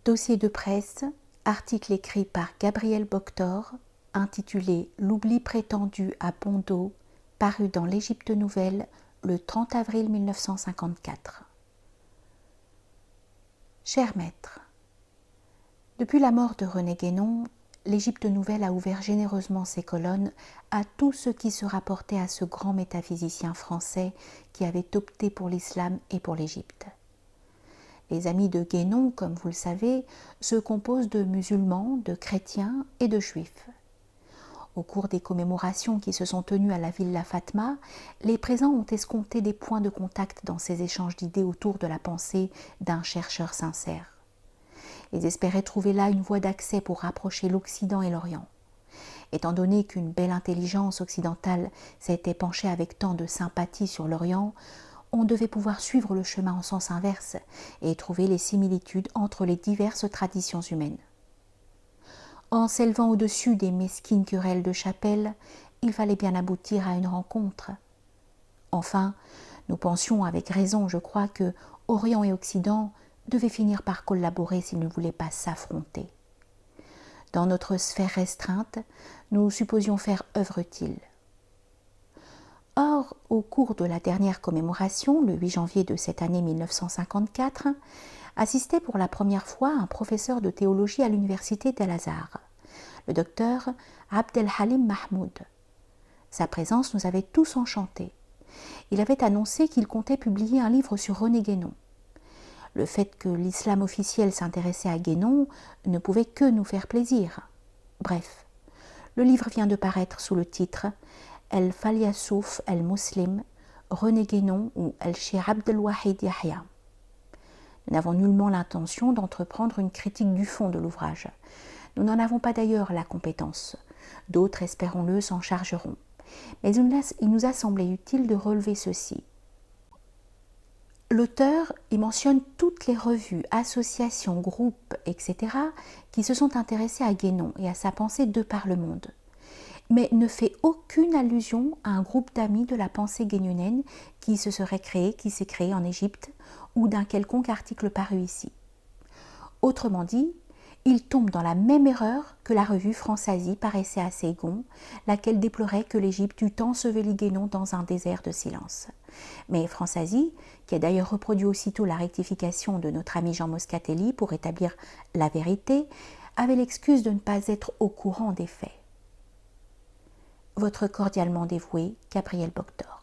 Dossier de presse, article écrit par Gabriel Boctor, intitulé « L'oubli prétendu à Bondo », paru dans l'Égypte nouvelle le 30 avril 1954. Cher maître, depuis la mort de René Guénon, l'Égypte nouvelle a ouvert généreusement ses colonnes à tout ce qui se rapportait à ce grand métaphysicien français qui avait opté pour l'islam et pour l'Égypte. Les amis de Guénon, comme vous le savez, se composent de musulmans, de chrétiens et de juifs. Au cours des commémorations qui se sont tenues à la Villa Fatma, les présents ont escompté des points de contact dans ces échanges d'idées autour de la pensée d'un chercheur sincère. Ils espéraient trouver là une voie d'accès pour rapprocher l'Occident et l'Orient. Étant donné qu'une belle intelligence occidentale s'était penchée avec tant de sympathie sur l'Orient, on devait pouvoir suivre le chemin en sens inverse et trouver les similitudes entre les diverses traditions humaines. En s'élevant au-dessus des mesquines querelles de chapelle, il fallait bien aboutir à une rencontre. Enfin, nous pensions avec raison, je crois, que Orient et Occident devaient finir par collaborer s'ils ne voulaient pas s'affronter. Dans notre sphère restreinte, nous supposions faire œuvre utile. Or, au cours de la dernière commémoration, le 8 janvier de cette année 1954, assistait pour la première fois un professeur de théologie à l'université d'Al-Azhar, le docteur Abdelhalim Mahmoud. Sa présence nous avait tous enchantés. Il avait annoncé qu'il comptait publier un livre sur René Guénon. Le fait que l'islam officiel s'intéressait à Guénon ne pouvait que nous faire plaisir. Bref, le livre vient de paraître sous le titre El-Falyasouf El-Muslim, René Guénon ou El-Cheikh Abdelwahid Yahya. Nous n'avons nullement l'intention d'entreprendre une critique du fond de l'ouvrage. Nous n'en avons pas d'ailleurs la compétence. D'autres, espérons-le, s'en chargeront. Mais il nous a semblé utile de relever ceci. L'auteur y mentionne toutes les revues, associations, groupes, etc. qui se sont intéressés à Guénon et à sa pensée de par le monde, mais ne fait aucune allusion à un groupe d'amis de la pensée guénonienne qui s'est créé en Égypte ou d'un quelconque article paru ici. Autrement dit, il tombe dans la même erreur que la revue France-Asie paraissait à Saigon, laquelle déplorait que l'Égypte eût enseveli Guénon dans un désert de silence. Mais France-Asie, qui a d'ailleurs reproduit aussitôt la rectification de notre ami Jean Moscatelli pour établir la vérité, avait l'excuse de ne pas être au courant des faits. Votre cordialement dévoué, Gabriel Boctor.